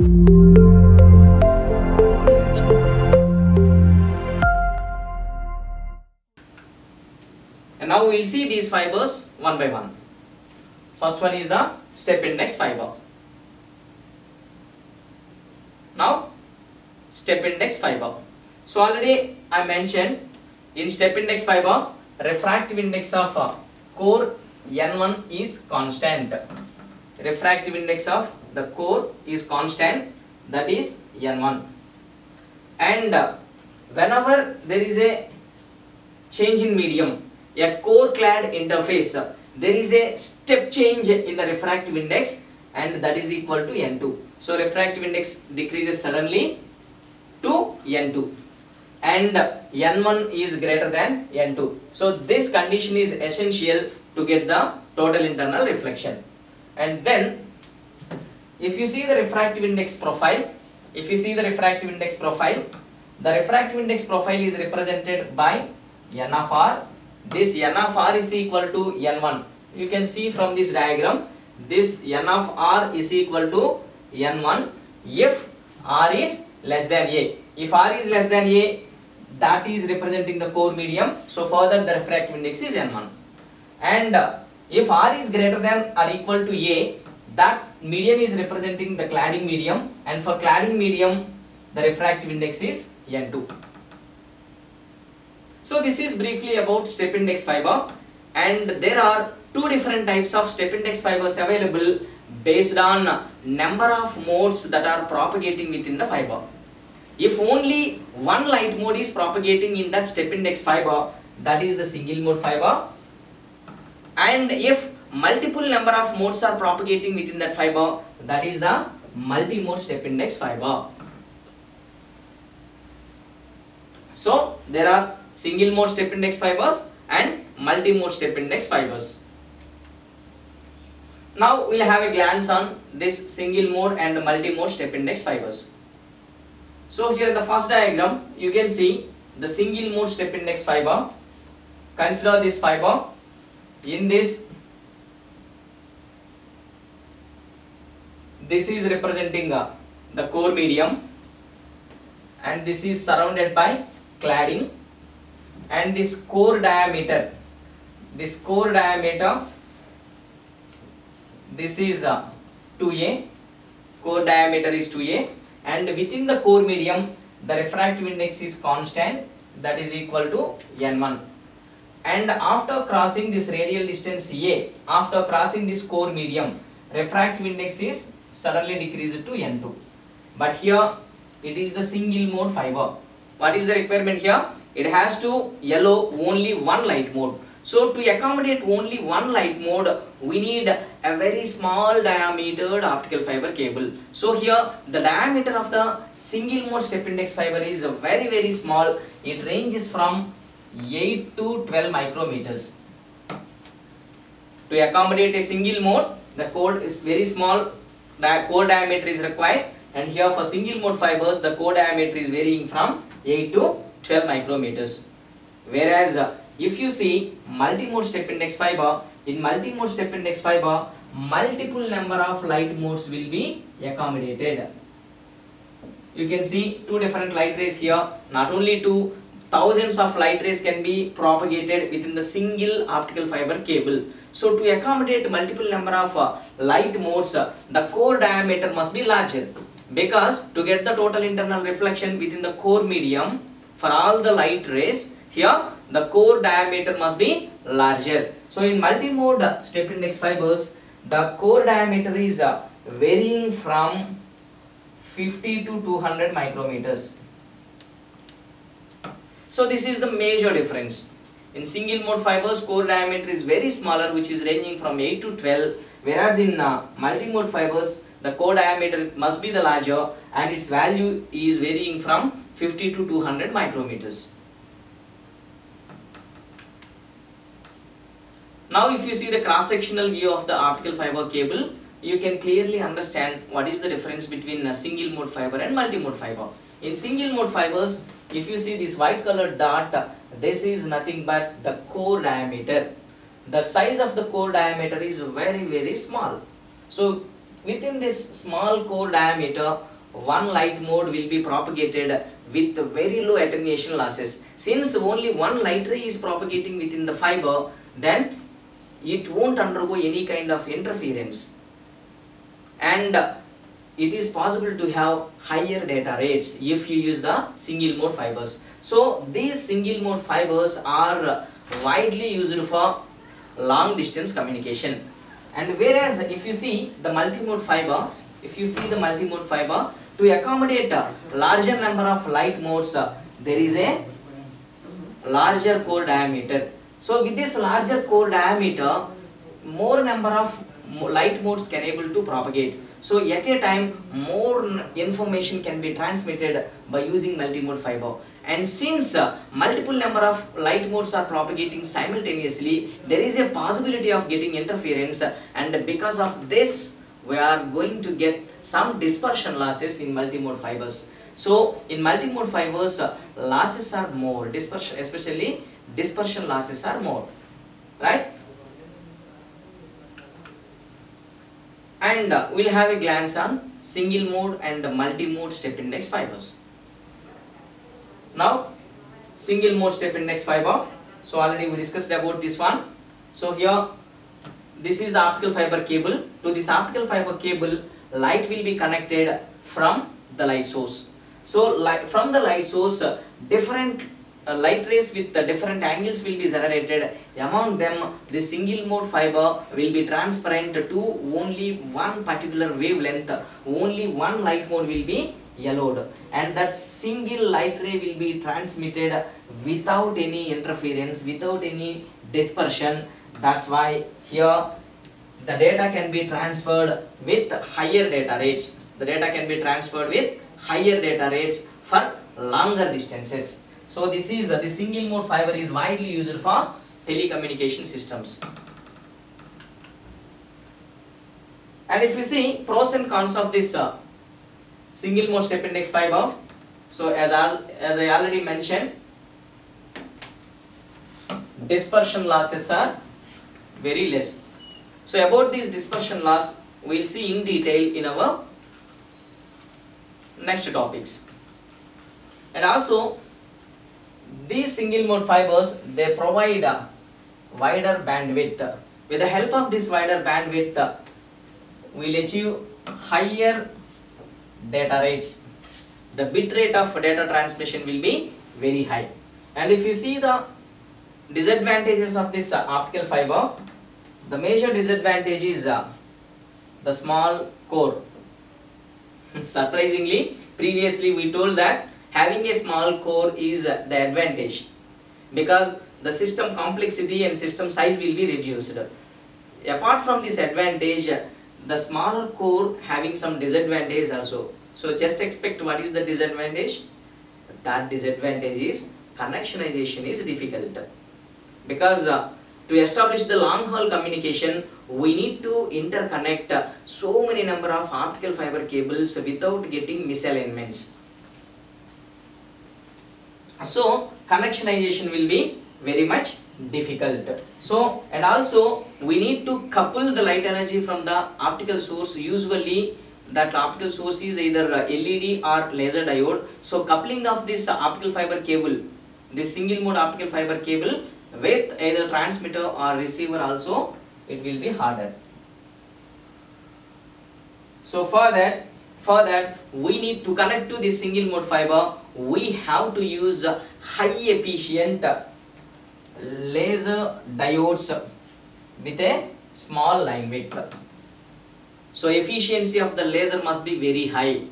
And now we will see these fibers one by one. First one is the step index fiber. Now step index fiber. So already I mentioned in step index fiber, refractive index of core N1 is constant. Refractive index of the core is constant, that is N1. And whenever there is a change in medium, a core clad interface, there is a step change in the refractive index, and that is equal to N2. So refractive index decreases suddenly to N2, and N1 is greater than N2. So this condition is essential to get the total internal reflection. And then if you see the refractive index profile, the refractive index profile is represented by N of R. This N of R is equal to N1. You can see from this diagram, this N of R is equal to N1 if R is less than A. If R is less than A, that is representing the core medium. So further the refractive index is N1. And if R is greater than or equal to A, that medium is representing the cladding medium, and for cladding medium the refractive index is N2. So this is briefly about step index fiber, and there are two different types of step index fibers available based on number of modes that are propagating within the fiber. If only one light mode is propagating in that step index fiber, that is the single mode fiber, and if multiple number of modes are propagating within that fiber, that is the multi-mode step index fiber. So there are single mode step index fibers and multi-mode step index fibers. Now we'll have a glance on this single mode and multi-mode step index fibers. So here in the first diagram, you can see the single mode step index fiber. Consider this fiber. In this is representing the core medium, and this is surrounded by cladding, and this core diameter, this is 2A, core diameter is 2A, and within the core medium the refractive index is constant, that is equal to N1. And after crossing this radial distance A, after crossing this core medium, refractive index is suddenly decreased to N2. But here it is the single mode fiber. What is the requirement here? It has to allow only one light mode. So to accommodate only one light mode, we need a very small diameter optical fiber cable. So here the diameter of the single mode step index fiber is very small. It ranges from 8 to 12 micrometers. To accommodate a single mode, the core is very small, the core diameter is required, and here for single mode fibers the core diameter is varying from 8 to 12 micrometers. Whereas if you see multi-mode step index fiber, in multi-mode step index fiber, multiple number of light modes will be accommodated. You can see two different light rays here. Not only two, thousands of light rays can be propagated within the single optical fiber cable. So to accommodate multiple number of light modes, the core diameter must be larger, because to get the total internal reflection within the core medium for all the light rays, here the core diameter must be larger. So in multi-mode step index fibers, the core diameter is varying from 50 to 200 micrometers. So this is the major difference. In single mode fibers, core diameter is very smaller, which is ranging from 8 to 12, whereas in multi-mode fibers the core diameter must be the larger, and its value is varying from 50 to 200 micrometers. Now if you see the cross-sectional view of the optical fiber cable, you can clearly understand what is the difference between a single mode fiber and multi-mode fiber. In single mode fibers, if you see this white colored dot, this is nothing but the core diameter. The size of the core diameter is very small. So within this small core diameter, one light mode will be propagated with very low attenuation losses. Since only one light ray is propagating within the fiber, then it won't undergo any kind of interference, and it is possible to have higher data rates if you use the single mode fibers. So these single mode fibers are widely used for long distance communication. And whereas if you see the multimode fiber, to accommodate a larger number of light modes, there is a larger core diameter. So with this larger core diameter, more number of light modes can able to propagate. So at a time, more information can be transmitted by using multimode fiber. And since multiple number of light modes are propagating simultaneously, there is a possibility of getting interference, and because of this, we are going to get some dispersion losses in multimode fibers. So in multimode fibers, losses are more, dispersion, especially dispersion losses are more, right? And we'll have a glance on single mode and multi-mode step index fibers. Now, single mode step index fiber. So already we discussed about this one. So here, this is the optical fiber cable. To this optical fiber cable, light will be connected from the light source. So from the light source, different light rays with different angles will be generated. Among them, the single mode fiber will be transparent to only one particular wavelength. Only one light mode will be yellowed, and that single light ray will be transmitted without any interference, without any dispersion. That's why here the data can be transferred with higher data rates. The data can be transferred with higher data rates for longer distances. So this is the single mode fiber is widely used for telecommunication systems. And if you see pros and cons of this single mode step index fiber, so as I already mentioned, dispersion losses are very less. So about this dispersion loss, we will see in detail in our next topics. And also, these single mode fibers, they provide a wider bandwidth. With the help of this wider bandwidth, we will achieve higher data rates. The bit rate of data transmission will be very high. And if you see the disadvantages of this optical fiber, the major disadvantage is the small core. Surprisingly, previously we told that having a small core is the advantage, because the system complexity and system size will be reduced. Apart from this advantage, the smaller core having some disadvantage also. So just expect what is the disadvantage. That disadvantage is connectionization is difficult, because to establish the long haul communication, we need to interconnect so many number of optical fiber cables without getting misalignments. So connectionization will be very much difficult. So, and also we need to couple the light energy from the optical source. Usually that optical source is either LED or laser diode. So coupling of this optical fiber cable, this single mode optical fiber cable with either transmitter or receiver also, it will be harder. So for that we need to connect to this single mode fiber. We have to use high efficient laser diodes with a small line width. So efficiency of the laser must be very high,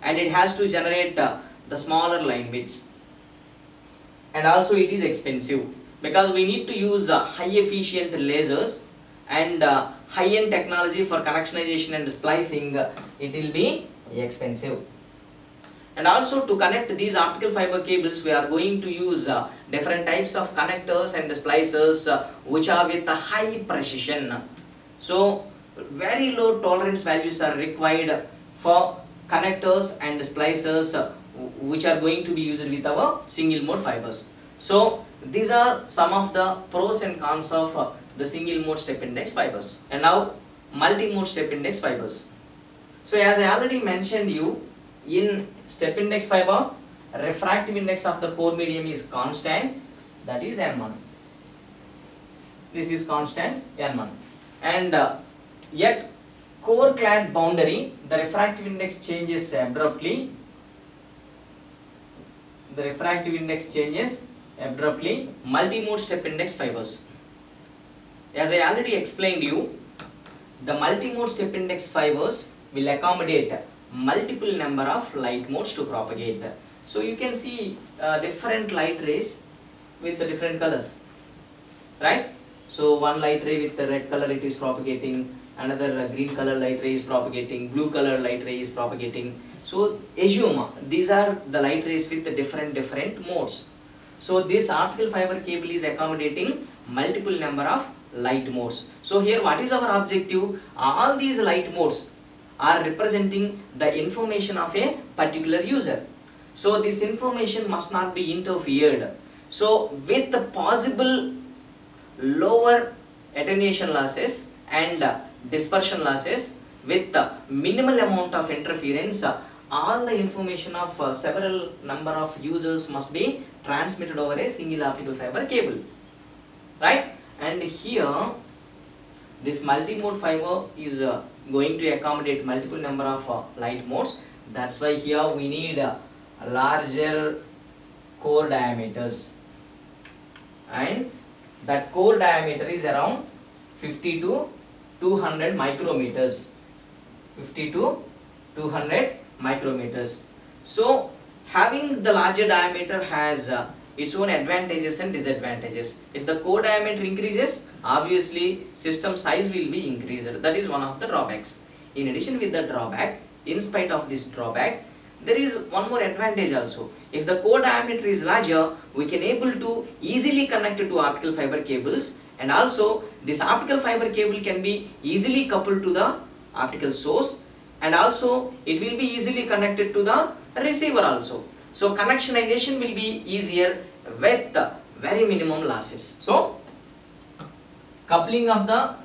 and it has to generate the smaller line widths. And also it is expensive, because we need to use high efficient lasers and high-end technology for connectionization and splicing. It will be expensive. And also to connect these optical fiber cables, we are going to use different types of connectors and splicers which are with a high precision. So very low tolerance values are required for connectors and splicers which are going to be used with our single mode fibers. So these are some of the pros and cons of the single mode step index fibers. And now multi-mode step index fibers. So as I already mentioned you, in step index fiber, refractive index of the core medium is constant, that is N1. This is constant N1. And yet core clad boundary, the refractive index changes abruptly. The refractive index changes abruptly. Multi-mode step index fibers. As I already explained you, the multi-mode step index fibers will accommodate multiple number of light modes to propagate. So you can see different light rays with the different colors, right? So one light ray with the red color, it is propagating, another green color light ray is propagating, blue color light ray is propagating. So assume these are the light rays with the different modes. So this optical fiber cable is accommodating multiple number of light modes. So here what is our objective? All these light modes are representing the information of a particular user. So this information must not be interfered. So with the possible lower attenuation losses and dispersion losses with the minimal amount of interference, all the information of several number of users must be transmitted over a single optical fiber cable, right? And here this multi-mode fiber is going to accommodate multiple number of light modes. That's why here we need larger core diameters, and that core diameter is around 50 to 200 micrometers. 50 to 200 micrometers. So having the larger diameter has its own advantages and disadvantages. If the core diameter increases, obviously system size will be increased. That is one of the drawbacks. In addition with the drawback, in spite of this drawback, there is one more advantage also. If the core diameter is larger, we can able to easily connect it to optical fiber cables, and also this optical fiber cable can be easily coupled to the optical source, and also it will be easily connected to the receiver also. So connectionization will be easier with very minimum losses. So coupling of the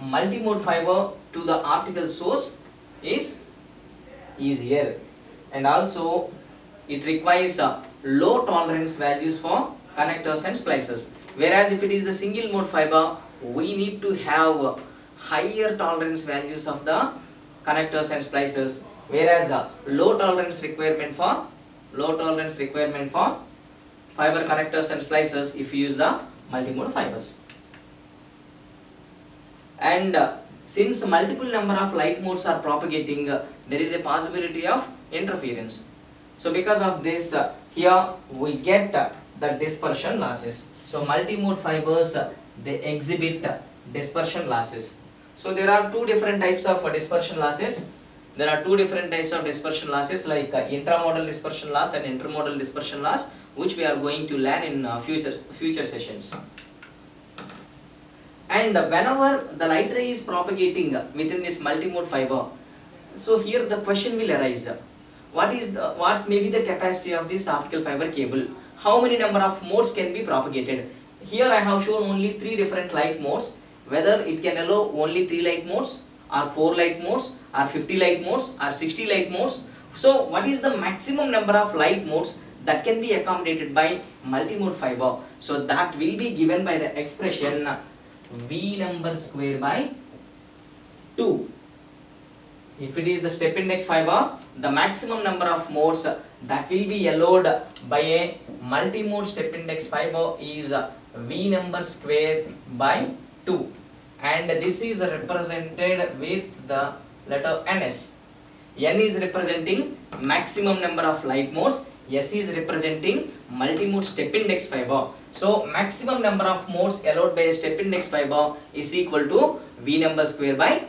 multi-mode fiber to the optical source is easier, and also it requires low tolerance values for connectors and splicers, whereas if it is the single mode fiber, we need to have higher tolerance values of the connectors and splicers, whereas low tolerance requirement for fiber connectors and splicers if you use the multi-mode fibers. And since multiple number of light modes are propagating, there is a possibility of interference. So because of this, here we get the dispersion losses. So multi-mode fibers, they exhibit dispersion losses. So there are two different types of dispersion losses. There are two different types of dispersion losses, like intramodal dispersion loss and intermodal dispersion loss, which we are going to learn in future sessions. And whenever the light ray is propagating within this multi-mode fiber, so here the question will arise: what may be the capacity of this optical fiber cable? How many number of modes can be propagated? Here I have shown only 3 different light modes. Whether it can allow only 3 light modes, or 4 light modes, or 50 light modes, or 60 light modes. So what is the maximum number of light modes that can be accommodated by multi-mode fiber? So that will be given by the expression V number square by 2. If it is the step index fiber, the maximum number of modes that will be allowed by a multi-mode step index fiber is V number square by 2, and this is represented with the letter NS. N is representing maximum number of light modes, S is representing multi-mode step index fiber. So maximum number of modes allowed by a step index fiber is equal to V number square by